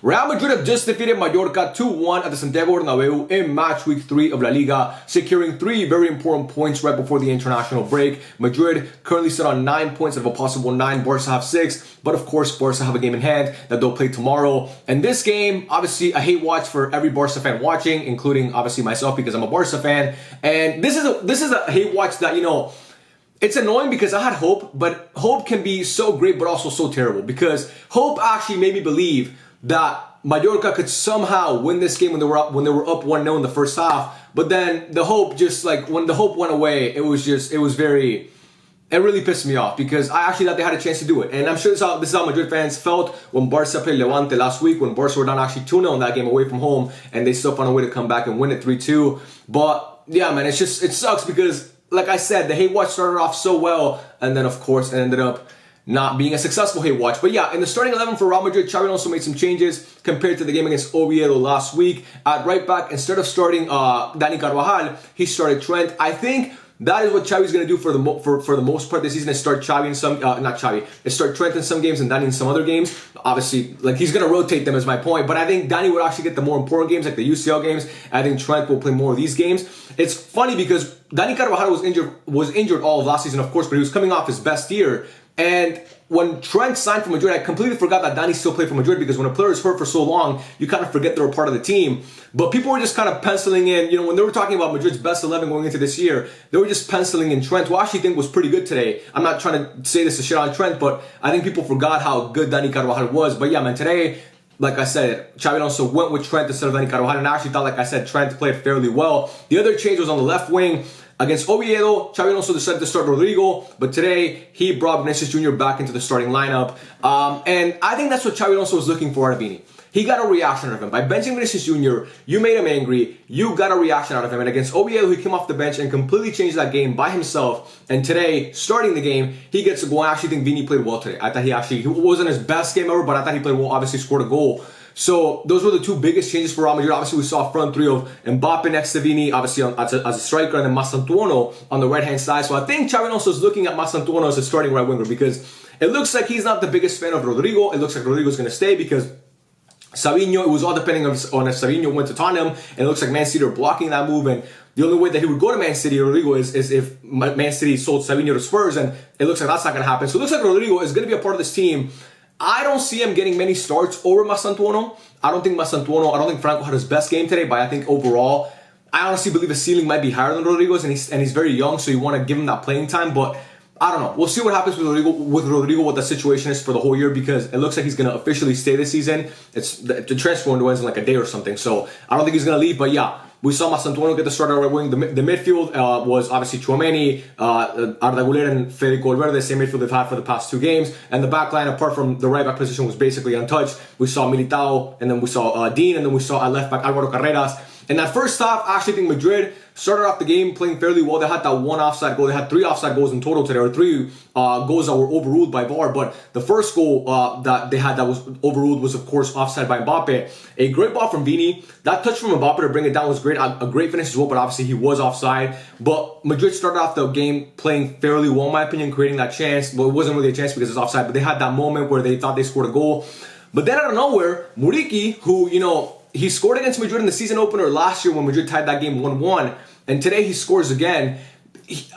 Real Madrid have just defeated Mallorca 2-1 at the Santiago Bernabeu in match week 3 of La Liga, securing 3 very important points right before the international break. Madrid currently sit on 9 points out of a possible 9. Barca have 6, but of course Barca have a game in hand that they'll play tomorrow. And this game, obviously a hate watch for every Barca fan watching, including obviously myself because I'm a Barca fan. And this is a hate watch that, it's annoying because I had hope, but hope can be so great but also so terrible, because hope actually made me believe that Mallorca could somehow win this game when they were up 1-0 in the first half. But then the hope just, like, when the hope went away, it really pissed me off, because I actually thought they had a chance to do it. And I'm sure this is how Madrid fans felt when Barca played Levante last week, when Barca were down actually 2-0 in that game away from home, and they still found a way to come back and win it 3-2. But yeah, man, it sucks because, like I said, the hate watch started off so well, and then of course it ended up not being a successful hate watch. But yeah, in the starting 11 for Real Madrid, Xavi also made some changes compared to the game against Oviedo last week. At right back, instead of starting Dani Carvajal, he started Trent. I think that is what Xavi's going to do for the most part this season, is start Xavi in some, is start Trent in some games and Dani in some other games. Obviously, like, he's going to rotate them, is my point. But I think Dani would actually get the more important games, like the UCL games. I think Trent will play more of these games. It's funny because Dani Carvajal was injured all of last season, of course, but he was coming off his best year. And when Trent signed for Madrid, I completely forgot that Dani still played for Madrid, because when a player is hurt for so long, you kind of forget they're a part of the team. But people were just kind of penciling in, when they were talking about Madrid's best 11 going into this year, they were just penciling in Trent, who I actually think was pretty good today. I'm not trying to say this to shit on Trent, but I think people forgot how good Dani Carvajal was. But yeah, man, today, like I said, Xavi Alonso went with Trent instead of Dani Carvajal, and I actually thought, like I said, Trent played fairly well. The other change was on the left wing. Against Oviedo, Xavi Alonso decided to start Rodrigo, but today he brought Vinicius Jr. back into the starting lineup. And I think that's what Xavi Alonso was looking for out of Vini. He got a reaction out of him. By benching Vinicius Jr., you made him angry, you got a reaction out of him. And against Oviedo, he came off the bench and completely changed that game by himself. And today, starting the game, he gets a goal. I actually think Vini played well today. I thought he wasn't his best game ever, but I thought he played well, obviously scored a goal. So those were the two biggest changes for Real Madrid. Obviously, we saw a front three of Mbappe next to Vini, obviously as a striker, and then Mastantuono on the right-hand side. So I think Xavi Alonso is looking at Mastantuono as a starting right winger, because it looks like he's not the biggest fan of Rodrigo. It looks like Rodrigo's going to stay because Savinho, it was all depending on if Savinho went to Tottenham, and it looks like Man City are blocking that move. And the only way that he would go to Man City, Rodrigo, is if Man City sold Savinho to Spurs, and it looks like that's not going to happen. So it looks like Rodrigo is going to be a part of this team. I don't see him getting many starts over Mastantuono. I don't think Franco had his best game today, but I think overall, I honestly believe his ceiling might be higher than Rodrigo's, and he's very young, so you want to give him that playing time. But I don't know. We'll see what happens with Rodrigo, what the situation is for the whole year, because it looks like he's going to officially stay this season. The transfer window ends in like a day or something, so I don't think he's going to leave. But yeah, we saw Mastantuono get the start at right wing. The midfield was obviously Tchouaméni, Arda Güler, and Federico Valverde, the same midfield they've had for the past 2 games. And the back line, apart from the right back position, was basically untouched. We saw Militao, and then we saw Dean, and then we saw at left back Alvaro Carreras. In that first half, I actually think Madrid started off the game playing fairly well. They had that 1 offside goal. They had 3 offside goals in total today, or 3 goals that were overruled by VAR. But the first goal that they had that was overruled was, of course, offside by Mbappe. A great ball from Vini. That touch from Mbappe to bring it down was great. A great finish as well, but obviously he was offside. But Madrid started off the game playing fairly well, in my opinion, creating that chance. But it wasn't really a chance because it's offside. But they had that moment where they thought they scored a goal. But then out of nowhere, Muriqi, who, he scored against Madrid in the season opener last year when Madrid tied that game 1-1, and today he scores again.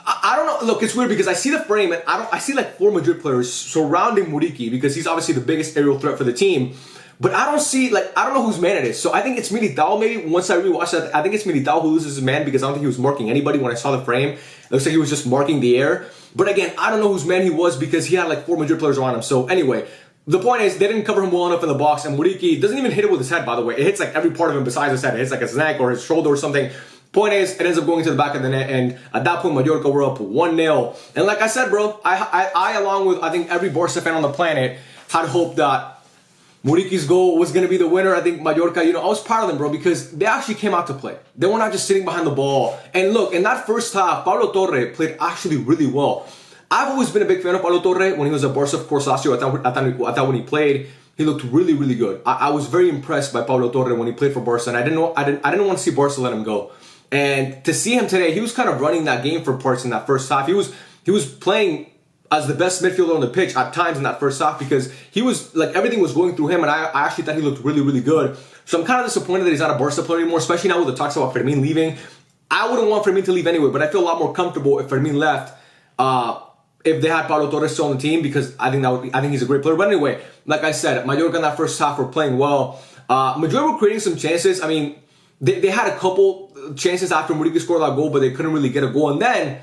I don't know. Look, it's weird because I see the frame, and I see like 4 Madrid players surrounding Muriqi, because he's obviously the biggest aerial threat for the team. But I don't know whose man it is. So I think it's Militao maybe. Once I rewatched it, I think it's Militao who loses his man, because I don't think he was marking anybody when I saw the frame. It looks like he was just marking the air. But again, I don't know whose man he was, because he had like 4 Madrid players around him. So anyway, the point is, they didn't cover him well enough in the box, and Muriqi doesn't even hit it with his head, by the way. It hits like every part of him besides his head. It hits like his neck or his shoulder or something. Point is, it ends up going to the back of the net, and at that point, Mallorca were up 1-0. And like I said, bro, I along with, I think, every Barca fan on the planet, had hoped that Muriqi's goal was going to be the winner. I think Mallorca, I was proud of them, bro, because they actually came out to play. They were not just sitting behind the ball. And look, in that first half, Pablo Torre played actually really well. I've always been a big fan of Pablo Torre when he was at Barca, of course, last year. I thought when he played, he looked really, really good. I was very impressed by Pablo Torre when he played for Barca, and I didn't want to see Barca let him go. And to see him today, he was kind of running that game for parts in that first half. He was playing as the best midfielder on the pitch at times in that first half because he was like everything was going through him, and I actually thought he looked really, really good. So I'm kind of disappointed that he's not a Barca player anymore, especially now with the talks about Fermin leaving. I wouldn't want Fermin to leave anyway, but I feel a lot more comfortable if Fermin left. If they had Pablo Torres still on the team, because I think he's a great player. But anyway, like I said, Mallorca in that first half were playing well. Madrid were creating some chances. I mean, they had a couple chances after Muriqi scored that goal, but they couldn't really get a goal. And then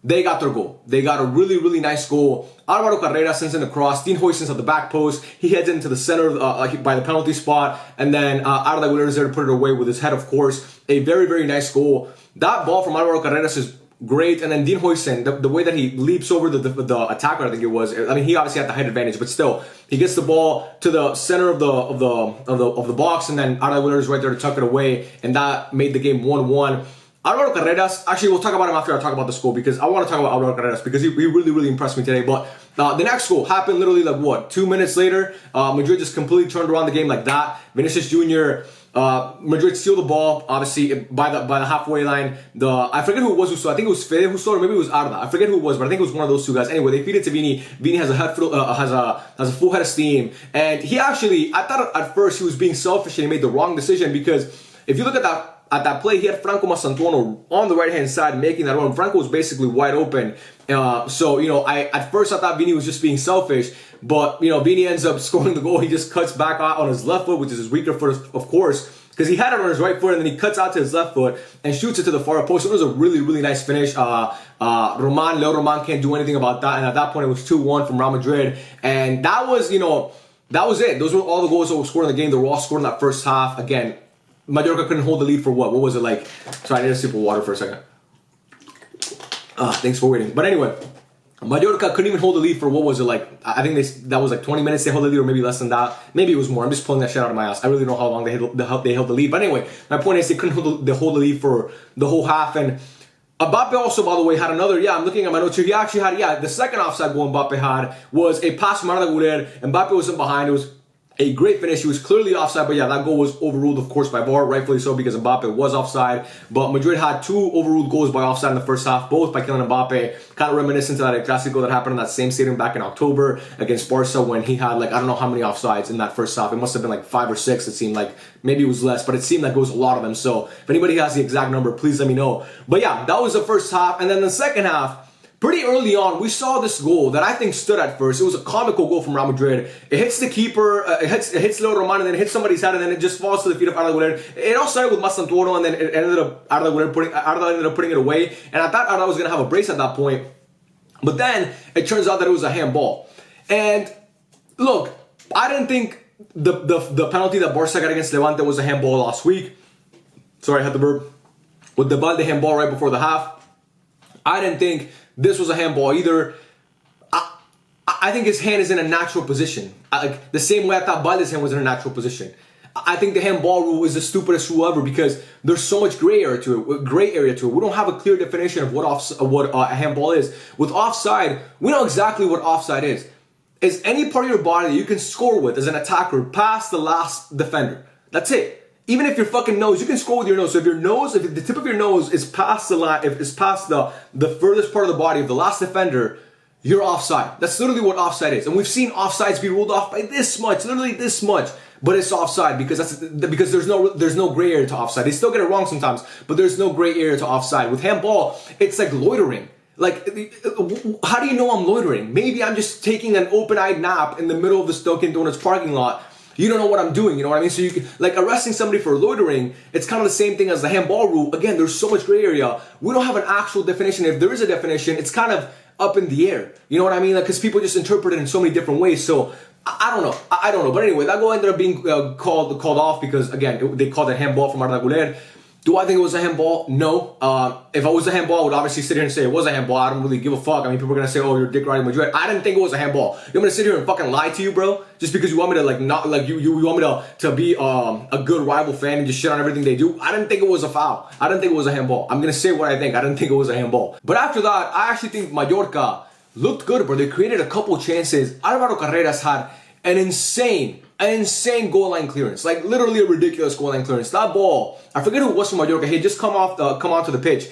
they got their goal. They got a really, really nice goal. Alvaro Carrera sends in a cross. Dean Huijsens at the back post. He heads into the center by the penalty spot. And then Arda Güler is there to put it away with his head, of course. A very, very nice goal. That ball from Alvaro Carrera is great. And then Dean Huijsens, the way that he leaps over the attacker, I think it was. I mean, he obviously had the height advantage, but still, he gets the ball to the center of the box, and then Arda Güler is right there to tuck it away, and that made the game 1-1. Alvaro Carreras, actually, we'll talk about him after I talk about the goal because I want to talk about Alvaro Carreras because he really, really impressed me today. But the next goal happened literally like what, 2 minutes later. Madrid just completely turned around the game like that. Vinicius Jr. Madrid steal the ball, obviously by the halfway line. I forget who it was who stole. I think it was Fede who stole, or maybe it was Arda. I forget who it was, but I think it was one of those two guys. Anyway, they feed it to Vini. Vini has a full head of steam, and he actually, I thought at first he was being selfish and he made the wrong decision because if you look at that play, he had Franco Masantuono on the right-hand side making that run. Franco was basically wide open. So, at first I thought Vini was just being selfish, but, Vini ends up scoring the goal. He just cuts back out on his left foot, which is his weaker foot, of course, because he had it on his right foot, and then he cuts out to his left foot and shoots it to the far post. So it was a really, really nice finish. Leo Roman can't do anything about that, and at that point it was 2-1 from Real Madrid, and that was, that was it. Those were all the goals that were scored in the game. They were all scored in that first half. Again, Mallorca couldn't hold the lead for what? What was it like? Sorry, I need a sip of water for a second. Thanks for waiting. But anyway, Mallorca couldn't even hold the lead for what was it like? I think that was like 20 minutes they held the lead, or maybe less than that. Maybe it was more. I'm just pulling that shit out of my ass. I really don't know how long they held the lead. But anyway, my point is they couldn't hold the lead for the whole half. And Mbappe also, by the way, had another, I'm looking at my notes here. He actually had, the second offside goal Mbappe had was a pass from Arda Güler. Mbappe wasn't behind. It was a great finish. He was clearly offside, but that goal was overruled, of course, by VAR, rightfully so, because Mbappe was offside. But Madrid had 2 overruled goals by offside in the first half, both by Kylian Mbappe, kind of reminiscent to that Clásico that happened in that same stadium back in October against Barca when he had, I don't know how many offsides in that first half. It must have been 5 or 6, it seemed like. Maybe it was less, but it seemed like it was a lot of them. So if anybody has the exact number, please let me know. But that was the first half. And then the second half, pretty early on, we saw this goal that I think stood at first. It was a comical goal from Real Madrid. It hits the keeper, it hits Leo Roman, and then it hits somebody's head, and then it just falls to the feet of Arda Güler. It all started with Masantuono, and then it ended up Arda ended up putting it away. And I thought Arda was going to have a brace at that point. But then it turns out that it was a handball. And look, I didn't think the penalty that Barca got against Levante was a handball last week. Sorry, I had the burp. With the Valde handball right before the half. I didn't think this was a handball either. I think his hand is in a natural position. The same way I thought Balde's hand was in a natural position. I think the handball rule is the stupidest rule ever because there's so much gray area to it. We don't have a clear definition of what a handball is. With offside, we know exactly what offside is. It's any part of your body that you can score with as an attacker past the last defender. That's it. Even if your fucking nose, you can score with your nose. So if the tip of your nose is past the line, if it's past the furthest part of the body of the last defender, you're offside. That's literally what offside is. And we've seen offsides be ruled off by this much, literally this much. But it's offside because there's no gray area to offside. They still get it wrong sometimes, but there's no gray area to offside. With handball, it's like loitering. How do you know I'm loitering? Maybe I'm just taking an open-eyed nap in the middle of the Dunkin' Donuts parking lot. You don't know what I'm doing, you know what I mean? So you can, arresting somebody for loitering, it's kind of the same thing as the handball rule. Again, there's so much gray area. We don't have an actual definition. If there is a definition, it's kind of up in the air. You know what I mean? Because people just interpret it in so many different ways. So I don't know. I don't know. But anyway, that goal ended up being called off because, again, they called it handball from Arda Güler. Do I think it was a handball? No. If it was a handball, I would obviously sit here and say it was a handball. I don't really give a fuck. I mean, people are going to say, oh, you're dick riding Madrid. I didn't think it was a handball. You want me to sit here and fucking lie to you, bro? Just because you want me to, you want me to be a good rival fan and just shit on everything they do? I didn't think it was a foul. I didn't think it was a handball. I'm going to say what I think. I didn't think it was a handball. But after that, I actually think Mallorca looked good, bro. They created a couple chances. Alvaro Carreras had an insane goal line clearance, literally a ridiculous goal line clearance. That ball, I forget who it was from Mallorca. He had just come onto the pitch,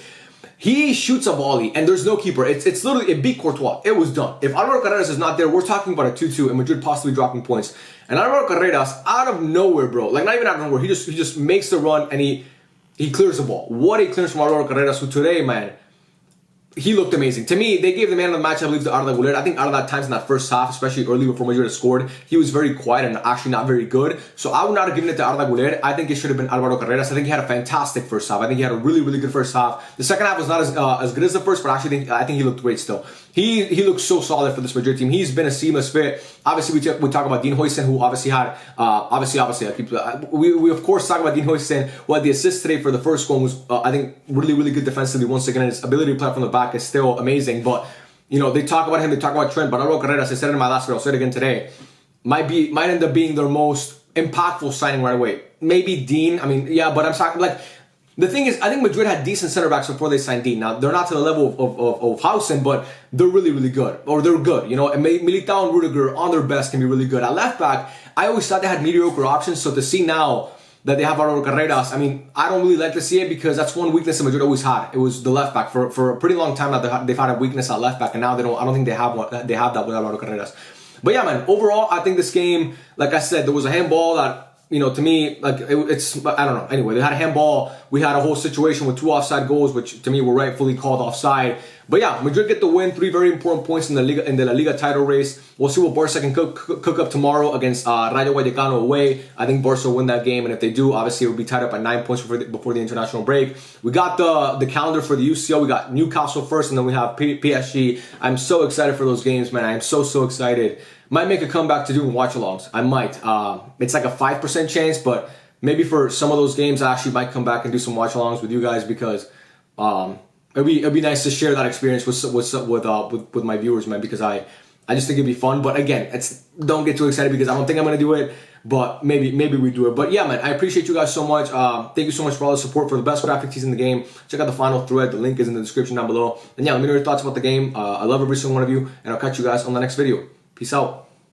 He shoots a volley, and there's no keeper. It's literally, it beat Courtois. It was done. If Alvaro Carreras is not there, we're talking about a 2-2 and Madrid possibly dropping points. And Alvaro Carreras, out of nowhere, bro, like not even out of nowhere, he just makes the run and he clears the ball. What a clearance from Alvaro Carreras, who today, man, he looked amazing. To me, they gave the man of the match, I believe, to Arda Güler. I think Arda at times in that first half, especially early before Madrid scored, he was very quiet and actually not very good. So I would not have given it to Arda Güler. I think it should have been Alvaro Carreras. I think he had a fantastic first half. I think he had a really, really good first half. The second half was not as good as the first, but actually I think he looked great still. He looks so solid for this Madrid team. He's been a seamless fit. Obviously, we talk about Dean Huijsen, who obviously had, we of course talk about Dean Huijsen, who had the assist today for the first goal, was, I think, really, really good defensively once again. And his ability to play from the back is still amazing. But, you know, they talk about him, they talk about Trent, but Alvaro Carreras, I said it in my last video, I'll say it again today, might end up being their most impactful signing right away. Maybe Dean, I mean, yeah, but I'm talking, like, the thing is, I think Madrid had decent center backs before they signed Dean. Now, they're not to the level of Huijsen, but they're really, really good. Or they're good, you know. And Militao and Rudiger, on their best, can be really good. At left back, I always thought they had mediocre options. So to see now that they have Alvaro Carreras, I mean, I don't really like to see it because that's one weakness that Madrid always had. It was the left back. For a pretty long time now, they've had a weakness at left back. And now I don't think they have one. They have that with Alvaro Carreras. But yeah, man, overall, I think this game, like I said, there was a handball that, you know, to me, like, it's, I don't know. Anyway, they had a handball. We had a whole situation with 2 offside goals, which to me were rightfully called offside. But yeah, Madrid get the win. 3 very important points in the La Liga title race. We'll see what Barca can cook up tomorrow against Rayo Vallecano away. I think Barca will win that game. And if they do, obviously it will be tied up at 9 points before the international break. We got the calendar for the UCL. We got Newcastle first, and then we have PSG. I'm so excited for those games, man. I am so excited. Might make a comeback to doing watch-alongs. I might. It's like a 5% chance, but maybe for some of those games, I actually might come back and do some watch-alongs with you guys because it'd be nice to share that experience with my viewers, man. Because I just think it'd be fun. But again, don't get too excited because I don't think I'm gonna do it. But maybe we do it. But yeah, man, I appreciate you guys so much. Thank you so much for all the support for the best graphic tees in the game. Check out the final thread. The link is in the description down below. And yeah, let me know your thoughts about the game. I love every single one of you, and I'll catch you guys on the next video. Peace out.